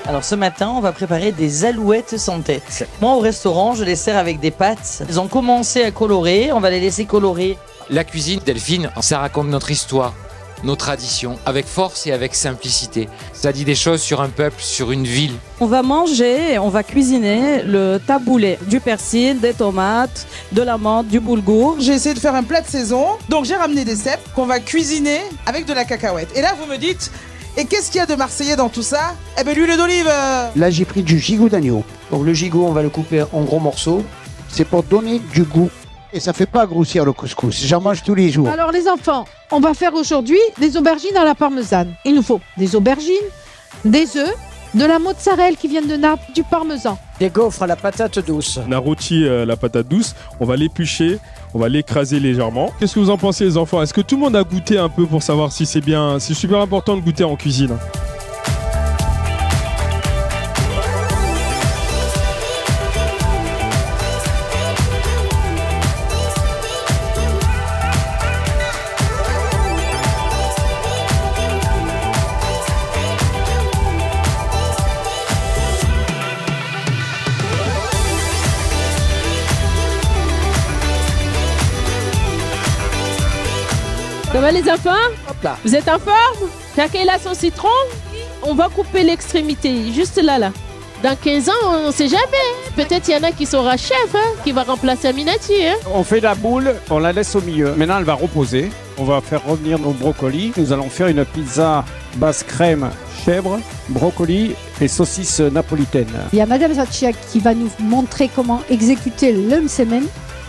Alors ce matin, on va préparer des alouettes sans tête. Moi au restaurant, je les sers avec des pâtes. Ils ont commencé à colorer, on va les laisser colorer. La cuisine, Delphine, ça raconte notre histoire, nos traditions, avec force et avec simplicité. Ça dit des choses sur un peuple, sur une ville. On va manger, on va cuisiner le taboulé, du persil, des tomates, de la menthe, du boulgour. J'ai essayé de faire un plat de saison, donc j'ai ramené des cèpes qu'on va cuisiner avec de la cacahuète. Et là, vous me dites, et qu'est-ce qu'il y a de marseillais dans tout ça? Eh ben l'huile d'olive. Là, j'ai pris du gigot d'agneau. Donc le gigot, on va le couper en gros morceaux. C'est pour donner du goût. Et ça fait pas grossir le couscous. J'en mange tous les jours. Alors les enfants, on va faire aujourd'hui des aubergines à la parmesane. Il nous faut des aubergines, des œufs, de la mozzarella qui vient de Naples, du parmesan. Des gaufres à la patate douce. On a rôti la patate douce, on va l'éplucher, on va l'écraser légèrement. Qu'est-ce que vous en pensez les enfants? Est-ce que tout le monde a goûté un peu pour savoir si c'est bien? C'est super important de goûter en cuisine. Ça va les enfants? Hop là. Vous êtes en forme? Chacun a son citron? On va couper l'extrémité, juste là. Dans 15 ans, on ne sait jamais. Peut-être il y en a qui sera chef, qui va remplacer Aminati. On fait la boule, on la laisse au milieu. Maintenant, elle va reposer. On va faire revenir nos brocolis. Nous allons faire une pizza basse crème, chèvre, brocoli et saucisse napolitaine. Il y a Madame Zacia qui va nous montrer comment exécuter le msemen.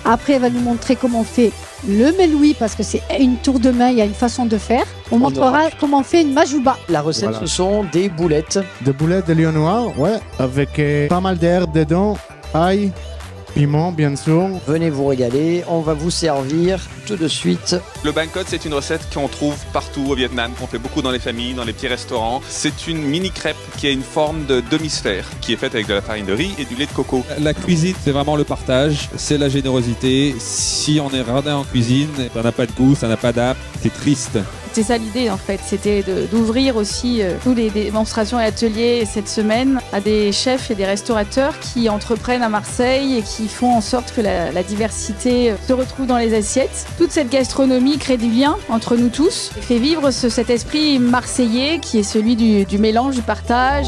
Après, elle va nous montrer comment on fait le meloui, parce que c'est une tour de main, il y a une façon de faire. On montrera comment on fait une majouba. La recette, ce sont des boulettes. Des boulettes de lion noir, ouais, avec pas mal d'air dedans, ail, piment, bien sûr. Venez vous régaler, on va vous servir tout de suite. Le banh cod, c'est une recette qu'on trouve partout au Vietnam, qu'on fait beaucoup dans les familles, dans les petits restaurants. C'est une mini crêpe qui a une forme de demi-sphère, qui est faite avec de la farine de riz et du lait de coco. La cuisine, c'est vraiment le partage, c'est la générosité. Si on est radin en cuisine, ça n'a pas de goût, ça n'a pas d'âme, c'est triste. C'est ça l'idée en fait, c'était d'ouvrir aussi tous les démonstrations et ateliers cette semaine à des chefs et des restaurateurs qui entreprennent à Marseille et qui font en sorte que la diversité se retrouve dans les assiettes. Toute cette gastronomie crée du lien entre nous tous et fait vivre cet esprit marseillais qui est celui du mélange, du partage.